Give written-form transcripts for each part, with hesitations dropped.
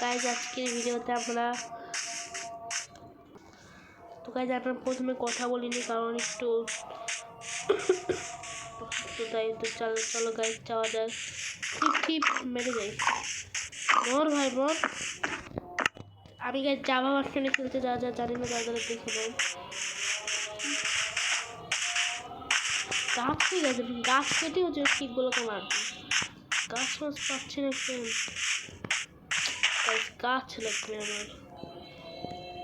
Guys আজকের ভিডিওতে আমরা প্রথমে কথা বলিনি কারণ একটু তাই তো চলো গাইজ যাওয়া যায়। ঠিক মেরে যাই মর ভাই মর। আমি গাইজ জাভা ভার্সনে খেলতে যা জানি না তাদের দেখে নেই। গাছ ঠিক আছে, গাছ কেটেও যে ঠিকগুলোকে মারবে। গাছ মাছ পাচ্ছি না কেন, গাছ লাগবে আমার।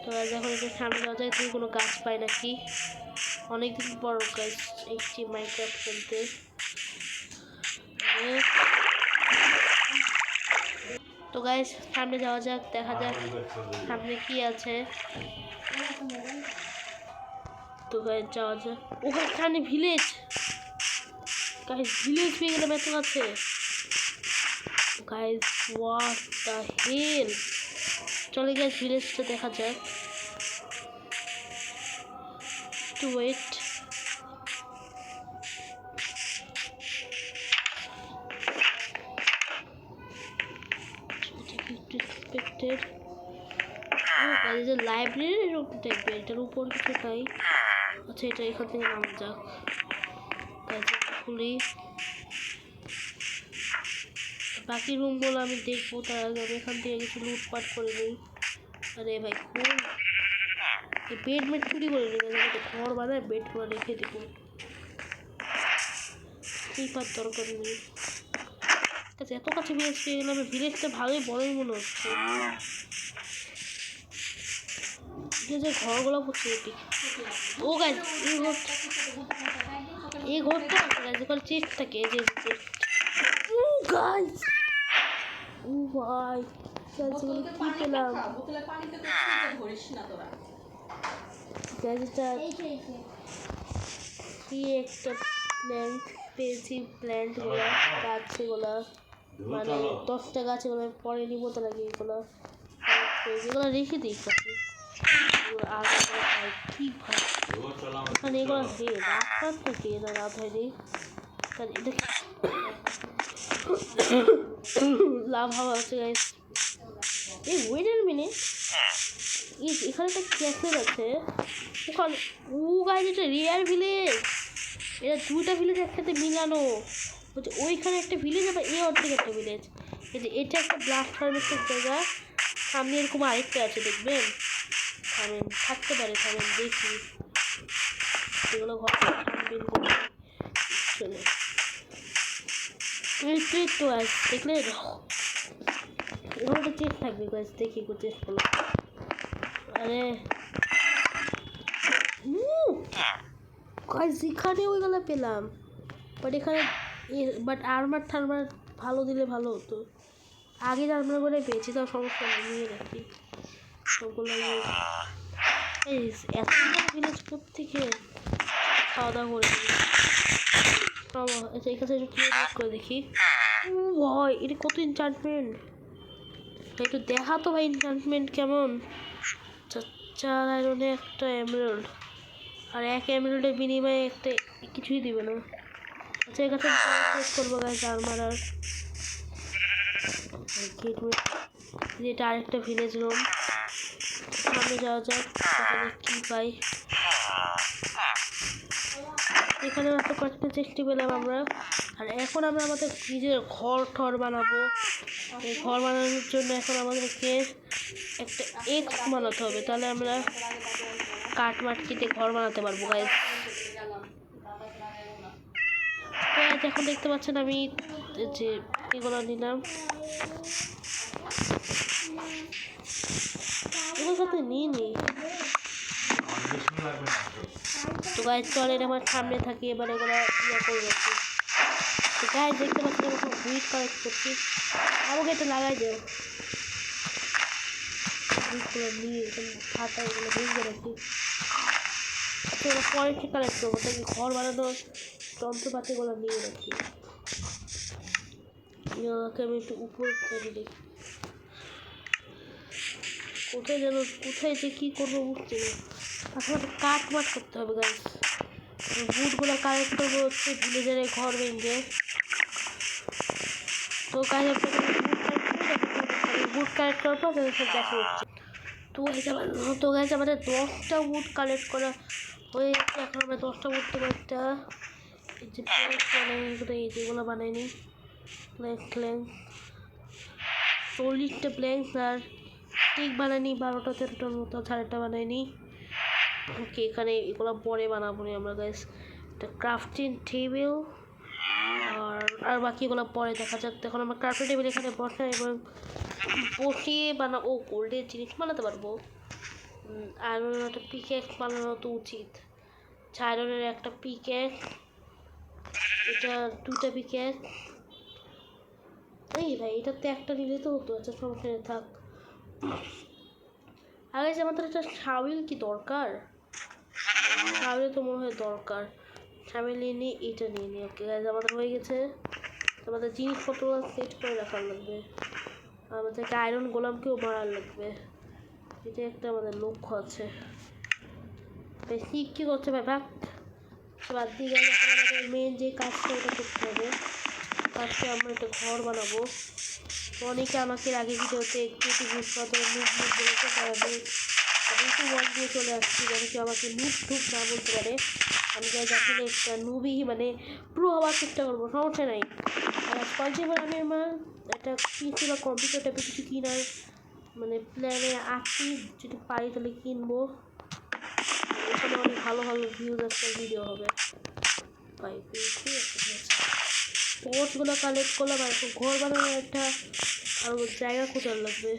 তো যখন এটা সামনে যাওয়া যায় তুমি কোনো গাছ পাই নাকি, অনেকদিন পর গাছ একটি মাইনক্রাফট খেলতে। তো গাইস সামনে যাওয়া যাক, দেখা যাক সামনে কি আছে। তো গাইস যাওয়া যাক। ওখানে ভিলেজ, গাইস ভিলেজ পেয়ে গেলাম এত কাছে। গাইস হোয়াট দ্য হেল, চলে গাইস ভিলেজটা দেখা যাক। টু ওয়েট, লাইব্রেরির উপর দেখবে, এটার উপর কিছু নাই। আচ্ছা এটা এখান থেকে নামা যাক। খুলি বাকি রুমগুলো আমি দেখবো, তার আগে আমি এখান থেকে কিছু লুটপাট করে নিই। আরে ভাই কোন বেড মেড চুরি করে নিই, ঘর বানায় বেডগুলো রেখে দেবো, পার দরকার নেই। এত কাছে ভিলেজ পেয়ে গেলাম, ভিলেজটা ভালোই বড়ই মনে হচ্ছে। যে ঘরগুলো পড়ছে ও গাইজ এই ঘরটা আছে চেস্ট থাকে, যে ও গাইজ ও ভাই কি পেলাম, কি একটা প্ল্যান্ট পেয়েছি, প্ল্যান্টগুলো গাছগুলো মানে 10টা গাছ, এগুলো পরে নিবো, তার আগে এগুলো রেখে দিই। এখানে এগুলো রাত থাকে না, রাত হয়নি লাভ হওয়া আছে গাইস। এই ওয়েট এ মিনিট, এখানে একটা ক্যাসেল আছে ওখানে। ও গাইস এটা রিয়ার ভিলেজ, এটা দুইটা ভিলেজ একসাথে মিলানো বলছে। ওইখানে একটা ভিলেজ আবার এই অর্ধেক একটা ভিলেজ। এটা একটা ব্লাস্ট ফার্মেসের জায়গা, সামনে এরকম আরেকটা আছে দেখবেন, থামেন থাকতে পারে, থামেন দেখি এগুলো ঘর চলে তো আস দেখলে ওটা চেক থাকবে গাছ, দেখি চেক করলো। আরে গাছ এখানে ওইগুলো পেলাম, বাট এখানে আর্মার ঠার্মার ভালো দিলে ভালো হতো। আগে আর্মার করে পেয়েছি, তাও সমস্যা নেই, নিয়ে রাখি সবগুলো। এত ভিলেজ থেকে খাওয়া দাওয়া করে এখানে করে দেখি। ভাই এটা কত এনচান্টমেন্ট, একটু দেখা তো ভাই এনচান্টমেন্ট কেমন। 4 আয়রনে একটা এমরাল্ড, আর 1 এমরাল্ডের বিনিময়ে একটা কিছুই দিবে না। আচ্ছা এখানে করবো গাছ আর্মার। আর এটা আরেকটা ভিলেজ রুম, সামনে যাওয়া যাক কি পাই। এখানে একটা কয়েকটা চেষ্টি পেলাম আমরা। আর এখন আমরা আমাদের নিজের ঘর বানাবো। এই ঘর বানানোর জন্য এখন আমাদেরকে একটা এক্স বানাতে হবে, তাহলে আমরা কাঠ মাঠ কেটে ঘর বানাতে পারবো গাইজ। এখন দেখতে পাচ্ছেন আমি যে এগুলো নিলাম, এগুলোর সাথে নিয়ে নিই। তো গাইজ চলেন আমার সামনে থাকি, এবার এগুলো ইয়ে করে রাখি। তো গাইজ দেখতে পাচ্ছি এরকম বুইট কালেক্ট করছি, আমাকে এটা লাগাই দেও। বুইটগুলো নিয়ে খাতা এগুলো ভেঙে রাখি। আচ্ছা এবার পরে কি কালেক্ট করবো, তাকে ঘর বানানোর যন্ত্রপাতিগুলো নিয়ে রাখি। আমি একটু উপরে তৈরি দেখি, কোথায় যে কী করবো বুঝছি না। আসলে কাঠ মাঠ করতে হবে গাইজ। বুটগুলো কালেক্ট করবো হচ্ছে ভিলেজারের ঘর ভেঙে। তো গাইজ বুট উড কালেক্ট করার পর তাদের সাথে দেখা হচ্ছে। তো গাইজ আমাদের 10টা উড কালেক্ট করা হয়ে গেছে। এখন আমরা 10টা উড থেকে একটা এই যে এই যেগুলো বানাইনি প্ল্যাঙ্ক 40টা প্ল্যাঙ্ক আর ঠিক বানাইনি 12টা 13টার মতো, 4টা বানাইনি। ওকে, এখানে এগুলো পরে বানাবো নি আমরা গাইজ। একটা ক্রাফটিং টেবিল আর বাকিগুলো পরে দেখা যাক। এখন আমরা ক্রাফটিং টেবিল এখানে বসাই এবং বসিয়ে বানাবো। গোল্ডের জিনিস বানাতে পারবো। আয়রনের একটা পিকেক্স বানানো তো উচিত। আয়রনের একটা পিকেক্স, এটা 2টা পিকেক্স। এই ভাই এটাতে একটা নিলে তো হতো। আচ্ছা সমস্যা থাক। আগে যে আমাদের একটা শাবিল কি দরকার, শাবিল তো মনে হয় দরকার। শাবিল নিয়ে নিই, এটা নিয়ে নিই। ওকে গাইজ আমাদের হয়ে গেছে। আমাদের জিনিসপত্র সেট করে রাখার লাগবে। আমাদেরকে আয়রন গোলামকেও মারার লাগবে। এটা একটা আমাদের লক্ষ্য আছে। বেশি কী করছে ভাই ভাগ বাদ দিয়ে গেলে আমাদের মেন যে কাজটা ওটা করতে হবে। ফার্স্টে আমরা একটা ঘর বানাবো। অনেকে আমাকে আগে ভিডিওতে একটু জিনিসপত্র মুখ বলেছে, তাহলে আমি একটু মন দিয়ে চলে আসছি যেন কেউ আমাকে নুব টুপ না বলতে পারে। আমি যাই আসলে একটা নুবই মানে প্রো হওয়ার চেষ্টা করবো, সমস্যা নাই। আর পজিটিভ আমি আমার একটা পিসি বা কম্পিউটার টাইপের কিছু কিনার মানে প্ল্যানে আছি। যদি পারি তাহলে কিনবো। এখানে অনেক ভালো ভালো ভিউজ একটা ভিডিও হবে। পাই পেয়েছি পোর্টসগুলো কালেক্ট করলাম। আর ঘর বানানোর একটা আরও জায়গা খোঁজার লাগবে।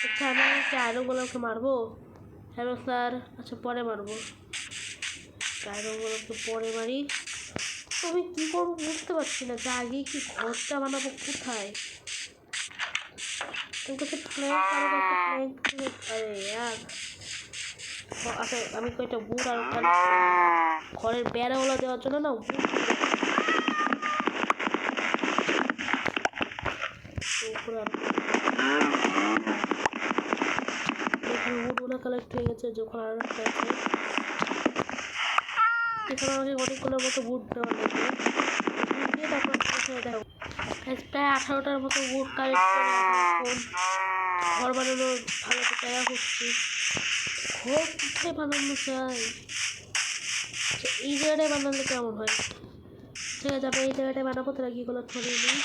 আচ্ছা আমি একটা আয়রনগুলোকে মারবো। হ্যালো স্যার, আচ্ছা পরে মারবো। আয়রনগুলোকে পরে মারি। তো আমি কী করবো বুঝতে পারছি না যে আগে কি ঘরটা বানাবো কোথায়। তোর কাছে প্ল্যাঙ্ক আরও একটা প্ল্যাঙ্ক। আরে ইয়ার আচ্ছা আমি কয়েকটা বুট আর ঘরের বেড়াওয়ালা দেওয়ার জন্য না বুট বুটগুলো কালেক্ট হয়ে গেছে। যখন আর একটা আছে এখানে আমাকে অনেকগুলোর মতো বুট দেওয়া লাগবে। তারপর দেখো প্রায় 18টার মতো বুট কালেক্ট করে এখন ঘর বানানোর ভালো একটা জায়গা করছি। ঘর কোথায় বানানো চাই, এই জায়গাটায় বানালে কেমন হয়। ঠিক আছে আমি এই জায়গাটায় বানাবো। তারা গিয়েগুলো ছড়িয়ে নিই।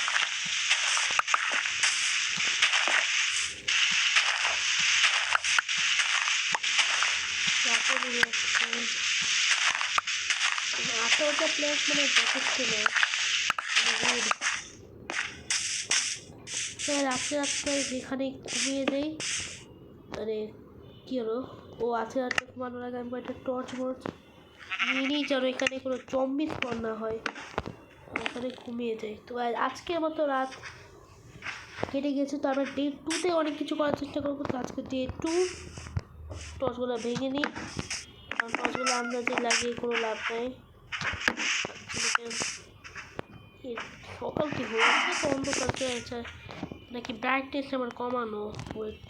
আঠারোটা প্লেস মানে যথেষ্ট নয়। রাত্রে রাত্রে যেখানে ঘুমিয়ে যাই। আরে কী হলো, ও আছে রাত্রে ঘুমানোর আগে আমি একটা টর্চ নিয়ে যেন এখানে কোনো জম্বি স্পন না হয়। এখানে ঘুমিয়ে যাই। তো আজকের মতো রাত কেটে গেছে। তো আমরা ডে 2তে অনেক কিছু করার চেষ্টা করবো। তো আজকে ডে 2 টর্চগুলো ভেঙে নিই, কারণ টর্চগুলো আন্দাজে লাগিয়ে কোনো লাভ নেই। সকাল কি হয়েছে তো অন্ধকার চলেছে নাকি ব্রাইটনেস আমার কমানো। ওয়েট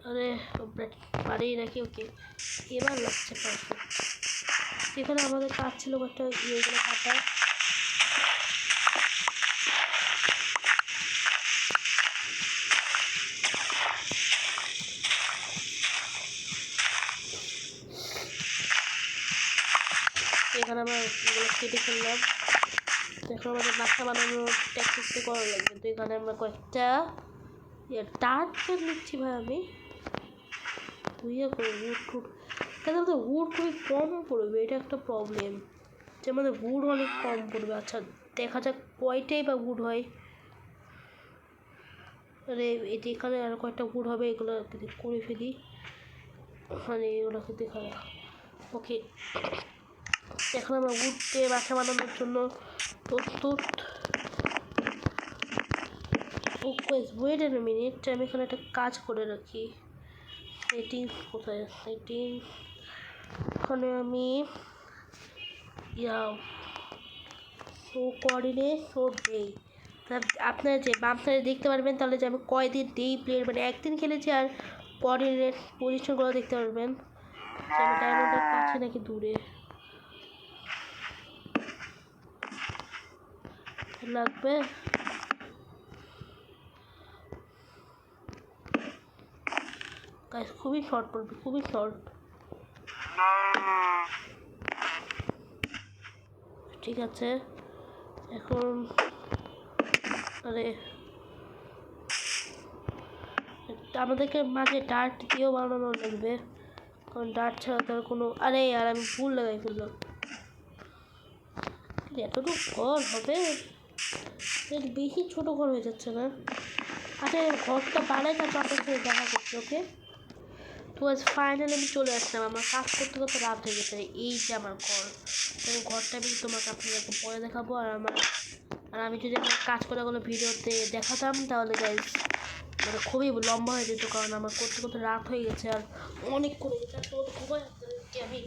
আরে বাড়িয়ে রাখি। ওকে এবার লাগছে পারফেক্ট। এখানে আমাদের কাজ ছিল একটা ইয়েগুলো কাটা। এখানে আমরা এগুলো কেটে ফেললাম। এখন আমাদের বাসা বানানোর প্র্যাকটিসটা করা লাগবে। তো এখানে আমরা কয়েকটা ডার্ক নিচ্ছি ভাই। আমি ইয়ে করে উড কেন আমাদের উড খুবই কম পড়বে, এটা একটা প্রবলেম যে আমাদের উড অনেক কম পড়বে। আচ্ছা দেখা যাক কয়টাই বা উড হয়। আরে এটি এখানে আরও কয়েকটা উড হবে, এগুলো করে ফেলি। মানে এগুলোকে দেখা ওকে। এখন আমরা উড দিয়ে বাসা বানানোর জন্য প্রস্তুত। ওয়েট এ মিনিট, আমি এখানে একটা কাজ করে রাখি। সেটিংস কোথায়, সেটিংস ওখানে আমি শো কোঅর্ডিনেট শো ডে। আপনারা যে বাম সাইডে দেখতে পারবেন তাহলে যে আমি কয়দিন ডেই প্লেয়ার মানে একদিন খেলেছি। আর কোঅর্ডিনেট পজিশনগুলো দেখতে পারবেন যে আমি ডায়মন্ডের কাছে নাকি দূরে। লাগবে। গাইস খুবই শর্ট পড়বে, খুবই শর্ট। ঠিক আছে এখন আরে আমাদেরকে মাঝে ডার্ট দিয়েও বানানো লাগবে, কারণ ডার্ট ছাড়া তার কোনো আরে আর আমি ভুল লাগাই ফেললাম। এতটুকু ঘর হবে, এর বেশি ছোট ঘর হয়ে যাচ্ছে না? আচ্ছা ঘরটা বানাই তারপর আপনার সাথে দেখা করছি। ওকে তো আজ ফাইনালি আমি চলে আসলাম, আমার কাজ করতে করতে রাত হয়ে গেছে। এই যে আমার ঘর, আমি ঘরটা আমি তোমাকে আপনাদেরকে পরে দেখাবো। আর আমি যদি আমার কাজ করাগুলো ভিডিওতে দেখাতাম তাহলে গাইজ মানে খুবই লম্বা হয়ে যেত, কারণ আমার করতে করতে রাত হয়ে গেছে আর অনেক করে গেছে। আর তোমাদের খুবই আমি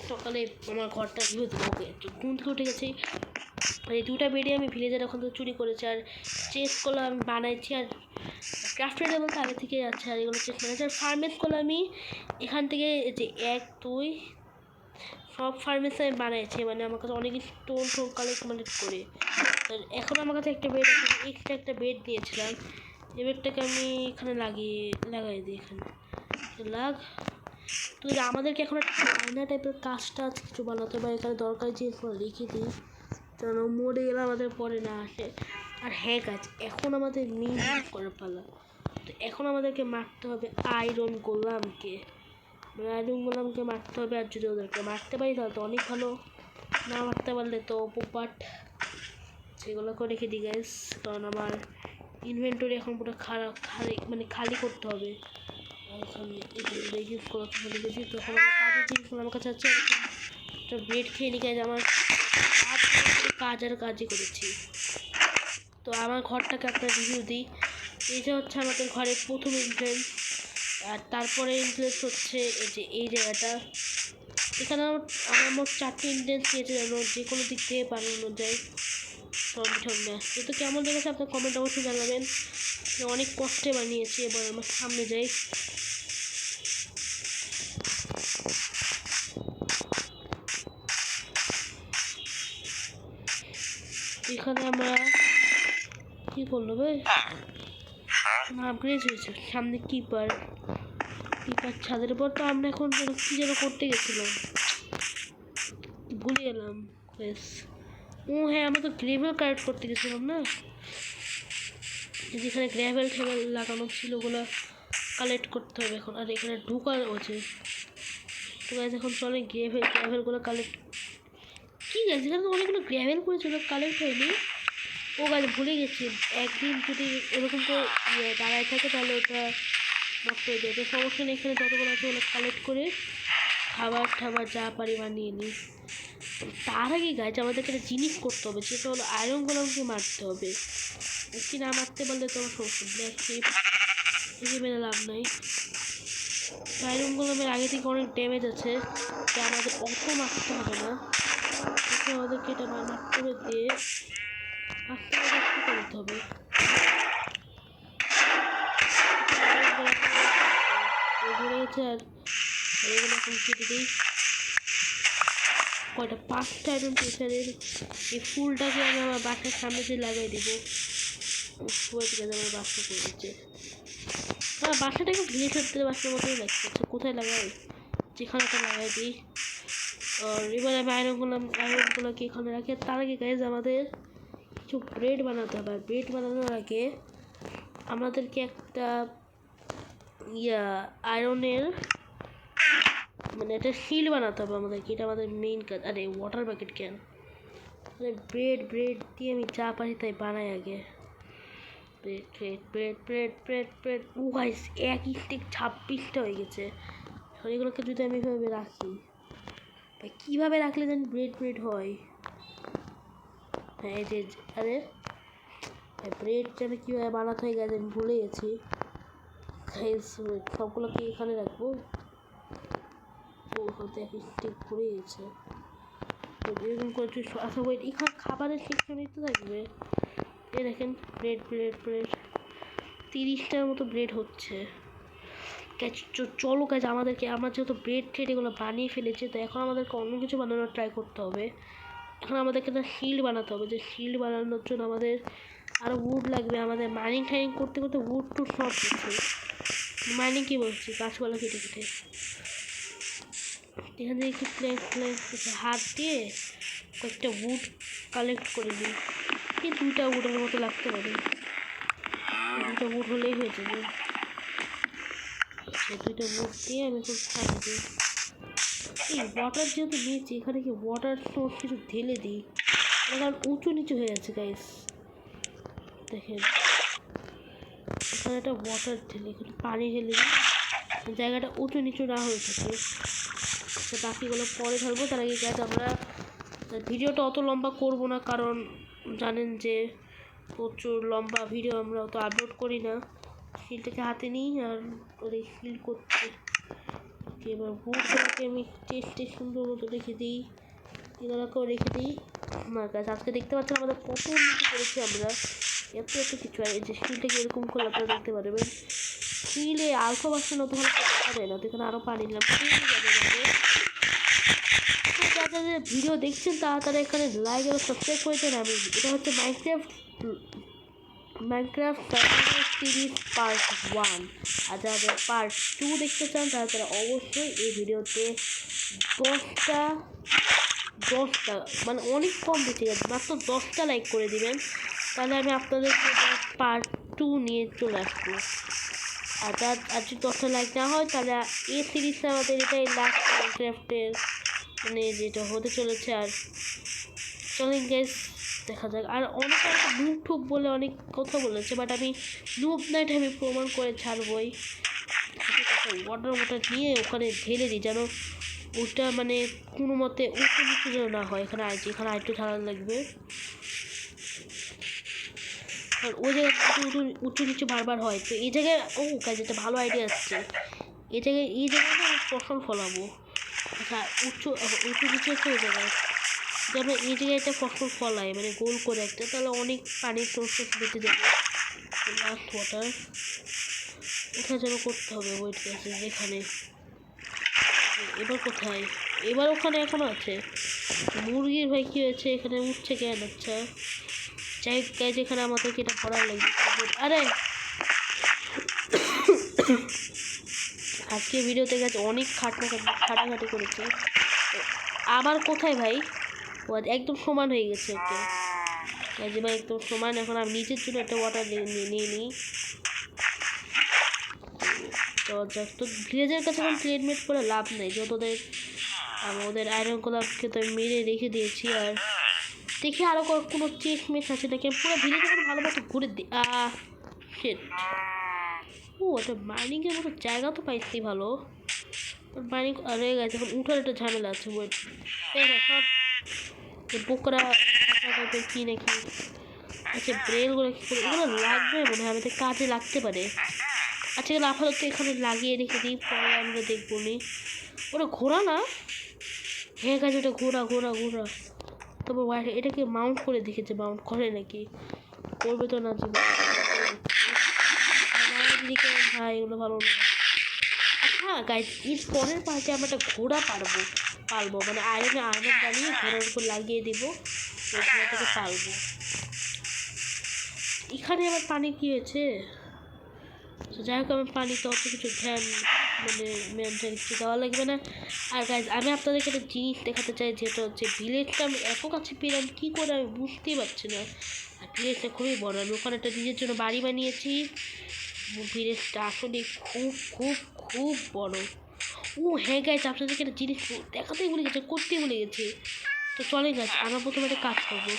সকালে আমার ঘরটা ভিউ দেবো। ওকে ঘুম থেকে উঠে গেছি, এই দুটা বেডে আমি ভিলেজের ওখান থেকে চুরি করেছি, আর চেস্টগুলো আমি বানাইছি, আর ক্রাফটের টেবিল তো আগে থেকে আছে, আর এগুলো চেস্ট বানাইছি। আর ফার্মেসগুলো আমি এখান থেকে যে 1 2 সব ফার্মেসে আমি বানাইছি, মানে আমার কাছে অনেক স্টোন কালেক্ট করে। এখন আমার কাছে একটা বেড আছে, এক্সট্রা একটা বেড দিয়েছিলাম, এই বেডটাকে আমি এখানে লাগাই দিই এখানে তো আমাদেরকে এখন একটা আয়না টাইপের কাজটা কিছু বানাতে হবে, এখানে দরকারি জিনিসগুলো রেখে দিই যেন মরে গেলে আমাদের পরে না আসে। আর হ্যাঁ গাছ এখন আমাদের মিন করে পালা, তো এখন আমাদেরকে মারতে হবে আয়রন গোলামকে, মানে আয়রন গোলামকে মারতে হবে। আর যদি ওদেরকে মারতে পারি তাহলে তো অনেক ভালো, না মারতে পারলে তো পোপাট। সেগুলো করে রেখে দিই গাইস, কারণ আমার ইনভেন্টরি এখন পুরো খালি করতে হবে। এখানে রেজিস করতে হবে, তখন আমার কাজের জিনিসগুলো আমার কাছে আছে। একটা ব্রেড খেয়ে নিয়ে গেছে, আমার কাজই করেছি। তো আমার ঘরটাকে আপনার রিভিউ দিই। এইটা হচ্ছে আমাদের ঘরের প্রথম এন্ট্রেন্স, আর তারপরে এন্ট্রেন্স হচ্ছে এই যে এই জায়গাটা। এখানে আমার মোট 4টে এন্ট্রেন্স দিয়েছে, যেন যে কোনো দিক থেকে বানানো যায় সামনে আসছে। তো কেমন লেগেছে আপনার কমেন্ট অবশ্যই জানাবেন, অনেক কষ্টে বানিয়েছি। এবার আমার সামনে যাই। এখানে আমরা কি করলো ভাই, আপগ্রেড হয়েছে সামনে কিপার ছাদের উপর। তো আমরা এখন কি যেন করতে গেছিলাম, ভুলে গেলাম। বেশ ও হ্যাঁ, আমরা তো গ্রেভেল কালেক্ট করতে গেছিলাম না, যেখানে গ্রেভেল লাগানো ছিল ওগুলো কালেক্ট করতে হবে এখন। আর এখানে ঢুকানো আছে, তো গাইজ এখন চলে গ্রেভেলগুলো কালেক্ট। কি গাইজ এখানে তো অনেকগুলো গ্রেভেল করেছিল, কালেক্ট হয়নি। ও গাছ ভুলে গেছি, একদিন যদি এরকম করে দাঁড়ায় থাকে তাহলে ওটা নষ্ট হয়ে যায়। তো সমস্যা নেই, এখানে যতগুলো আছে ওগুলো কালেক্ট করে খাবার যা পারি বানিয়ে নিই। তার আগে গাছ আমাদেরকে একটা জিনিস করতে হবে, সেটা হলো আয়রন গোলামকে মারতে হবে। কি না মারতে পারলে তো সমস্যা, ব্ল্যাক শিপ এগিয়ে মেরে লাভ নাই। আয়রন গোলামের আগে থেকে অনেক ড্যামেজ আছে, যা আমাদের অত মারতে হবে না। আমাদেরকে এটা মারতে হবে দিয়ে করতে হবে। আর এগুলো এখন কেটে দিই। কয়টা 5টা আয়রন প্রেসারের এই ফুলটাকে আমি আমার বাসার সামনে দিয়ে লাগাই দেবো। ঠিক আছে, আমার বাসা করে দিচ্ছে। হ্যাঁ বাসাটা একটু ভেঙে ফেলতে বাসার মতোই লাগছে। কোথায় লাগাই, যেখানে লাগাই দিই। আর এবার আমি আয়রনগুলোকে এখানে রাখি। তার আগে গাইজ আমাদের কিছু ব্রেড বানাতে হবে। আর ব্রেড বানানোর আগে আমাদেরকে একটা আয়রনের মানে একটা শিল বানাতে হবে আমাদেরকে, এটা আমাদের মেইন কাজ। আরে ওয়াটার প্যাকেট কেন, মানে ব্রেড দিয়ে আমি যা পারি তাই বানাই আগে। ব্রেড ও গাইস এক স্টিক 26টা হয়ে গেছে। এগুলোকে যদি আমি এভাবে রাখি, কীভাবে রাখলে যেন ব্রেড হয়। হ্যাঁ এই যে আরে ব্রেড যেন কীভাবে বানাতে হয়ে গেছে আমি ভুলে গেছি। সবগুলোকে এখানে রাখবো। ও হতে এক স্টিক পড়ে গেছে। তো এরকম করে আচ্ছা ওয়েট, এখানে খাবারের সেকশনেই তো থাকবে। এই দেখেন ব্রেড 30টার মতো ব্রেড হচ্ছে। চলো কাজ আমরা যেহেতু ব্রেড এগুলো বানিয়ে ফেলেছি, তো এখন আমাদেরকে অন্য কিছু বানানোর ট্রাই করতে হবে। এখন আমাদেরকে একটা শিল্ড বানাতে হবে, যে শিল্ড বানানোর জন্য আমাদের আরও উড লাগবে। আমাদের মাইনিং টাইনিং করতে করতে উড টুড সব কিছু মাইনিং কী বলছি, গাছপালা কেটে কেটে এখান থেকে একটু হাত দিয়ে কয়েকটা উড কালেক্ট করে দিই। এই 2টা উডের মতো লাগতে পারে, 2টা উড হলেই হয়ে যাবে। আচ্ছা 2টা উড দিয়ে আমি খুব ছাড়ে দিই। এই ওয়াটার যেহেতু নিয়েছি, এখানে কি ওয়াটার সোর্স কিছু ঢেলে দিই, কারণ উঁচু নিচু হয়ে যাচ্ছে গাইস। দেখেন এখানে একটা ওয়াটার ঢেলে, এখানে পানি ঢেলে দিই, জায়গাটা উঁচু নিচু না হয়ে থাকে। তো বাকিগুলো পরে ধরবো, তার আগে গাইস আমরা ভিডিওটা অত লম্বা করব না, কারণ জানেন যে প্রচুর লম্বা ভিডিও আমরা অত আপলোড করি না। শিলটাকে হাতে নিই আর ওই শিল করতে এবার বুটগুলোকে আমি টেস্টে সুন্দর মতো রেখে দিই, এগুলোকেও রেখে দিই। আমার কাছে আজকে দেখতে পাচ্ছেন আমাদের কত উন্নতি করেছি আমরা, এত কিছু। আর এই যে শিলটাকে এরকম করলে আপনারা দেখতে পারবেন শিলে আলফা বাসন অত ভালো দেখা যায় না, তো এখানে আরও পানি নিলাম। যাদের ভিডিও দেখছেন তারা এখানে লাইক এবং সাবস্ক্রাইব করে দেন। আমি এটা হচ্ছে মাইনক্রাফট সিরিজ পার্ট 1, আর যারা পার্ট 2 দেখতে চান তারা অবশ্যই এই ভিডিওতে 10টা মানে অনেক কম দিতে যাচ্ছে, মাত্র 10টা লাইক করে দিবেন, তাহলে আমি আপনাদেরকে পার্ট 2 নিয়ে চলে আসবো। আর যদি 10টা লাইক না হয় তাহলে এই সিরিজটা আমাদের এটাই লাস্ট মাইনক্রাফটের মানে যেটা হতে চলেছে। আর চলেন গাইস দেখা যাক। আর অনেকে একটা নুব ঠুব বলে অনেক কথা বলেছে, বাট আমি নুব না, এটা আমি প্রমাণ করে ছাড়বই। ওয়াটার নিয়ে ওখানে ঢেলে দিই, যেন ওটা মানে কোনো মতে উঁচু নিচু যেন না হয়। এখানে আরেকটু ঢালা লাগবে, আর ওই জায়গায় উঁচু নিচু বারবার হয়। তো এই জায়গায় কাজ একটা ভালো আইডিয়া আসছে, এই জায়গায় আমি ফসল ফলাবো। আচ্ছা উঁচু নিচু একটা ওই জায়গায়, যেন এই জায়গায় একটা ফসল ফলায় মানে গোল করে একটা, তাহলে অনেক পানির সোর্স বেঁচে যাবে। লাস্ট ওয়াটার ওটা যেন করতে হবে, ওয়েট আছে যেখানে। এবার কোথায়? এবার ওখানে এখনো আছে মুরগির ভাই, কী হয়েছে এখানে উঠছে কেন? আচ্ছা যাই গাই, যেখানে আমাদেরকে এটা করার লাগবে। আরে আজকে ভিডিওতে গেছে অনেক খাটাখাটি করেছি। আবার কোথায় ভাই? ও একদম সমান হয়ে গেছে ওকে, যে ভাই একদম সমান। এখন আমি নিচের জন্য একটা ওয়াটার নিয়ে নিই। তো ভিলেজের কাছে এখন ট্রেডমেট করে লাভ নেই, যতদের ওদের আয়রন গোলাপকে তো মেরে রেখে দিয়েছি। আর দেখি আরও কোনো চেকমেট আছে নাকি, পুরো ভিলেজ এখন ভালো মতো ঘুরে দিই। সেট ওটা মাইনিংয়ের মতো জায়গা তো পাইছি ভালো, মাইনিং রয়ে গেছে। এখন উঠার একটা ঝামেলা আছে, ওয়েট সব পোকরা টাইপের কী নাকি। আচ্ছা ব্রেনগুলো কী করে এগুলো লাগবে মনে হয়, আমাদের কাজে লাগতে পারে। আচ্ছা এগুলো আপাতত এখানে লাগিয়ে রেখে দিই, পরে আমরা দেখবো নি। ওটা ঘোরা না, হ্যাঁ কাজ ওটা ঘোরা। তারপর এটাকে মাউন্ট করে দেখেছে, মাউন্ট করে নাকি, করবে তো না জীবন ভাই, এগুলো ভালো না। হ্যাঁ গাইজ এর পরের পার্টে আমরা একটা ঘোড়া পালবো মানে আয়রন বানিয়ে ঘোড়ার উপর লাগিয়ে দেবো, ওই ঘোড়াটাকে পালবো। এখানে আবার পানি কী হয়েছে? যাই হোক আমি পানিতে অত কিছু ধ্যান মানে মেনটেন কিছু দেওয়া লাগবে না। আর গাইজ আমি আপনাদেরকে একটা জিনিস দেখাতে চাই, যেটা হচ্ছে ভিলেজটা আমি এত কাছে পেলাম কী করে আমি বুঝতেই পারছি না। আর ভিলেজটা খুবই বড়, আমি ওখানে একটা নিজের জন্য বাড়ি বানিয়েছি। ভিলেজটা আসলে খুব বড়। হ্যাঁ গাইজ আপনাদেরকে একটা জিনিস দেখাতেই ভুলে গেছে, করতেই ভুলে গেছি। তো চলে গাছ আমরা প্রথমে একটা কাজ করবো,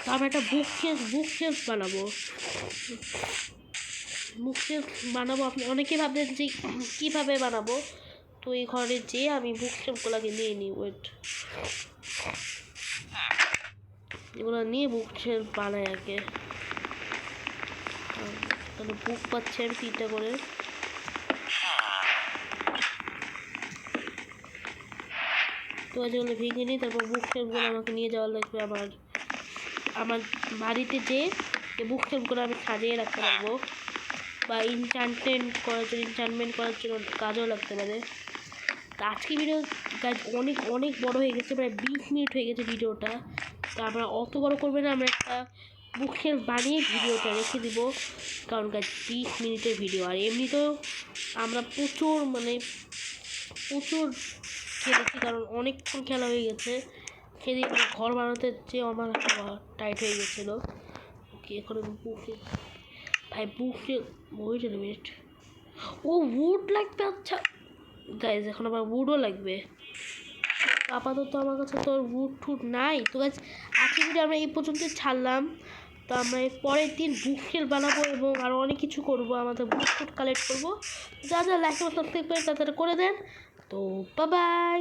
তো আমরা একটা বুক শেলফ বানাবো। আপনি অনেকেই ভাববেন যে কীভাবে বানাবো, তো এই ঘরে যেয়ে আমি বুক শেলফগুলোকে নিয়ে নিই। ওয়েট এগুলো নিয়ে বুক শেলফ বানাই আগে। তাহলে বুক পাচ্ছি আমি 3টা করে। তো যেগুলো ভেঙে নিই, তারপর বুক শেলফগুলো আমাকে নিয়ে যাওয়া লাগবে আমার বাড়িতে, যেয়ে এই বুক শেলফগুলো আমি সাজিয়ে রাখতে পারবো, বা ইনচান্টমেন্ট করার জন্য কাজেও লাগতে পারে। আজকে ভিডিও গাইজ অনেক অনেক বড় হয়ে গেছে, প্রায় 20 মিনিট হয়ে গেছে ভিডিওটা। তো আমরা অত বড় করবে না, আমরা একটা বুকশেলফ বানিয়ে ভিডিওটা রেখে দিব, কারণ গাইজ 20 মিনিটের ভিডিও। আর এমনিতেও আমরা প্রচুর খেলেছি, কারণ অনেকক্ষণ খেলা হয়ে গেছে। সেদিন ঘর বানাতে চেয়ে আমার টাইট হয়ে গেছিলো। ওকে, এখন আমি ওয়েট এ মিনিট, ও উড লাগবে। আচ্ছা গাইজ, এখন আবার উডও লাগবে। আপাতত আমার কাছে তো উড টুড নাই। তো গাইজ আজকে ভিডিও আমরা এই পর্যন্ত ছাড়লাম। তো আমরা এর পরের দিন বুকশেলফ বানাবো এবং আরও অনেক কিছু করবো, আমাদের বুক টুড কালেক্ট করবো। যা লাইক এবং সাবস্ক্রাইব করে তাড়াতাড়ি করে দেন। তো বাই বাই।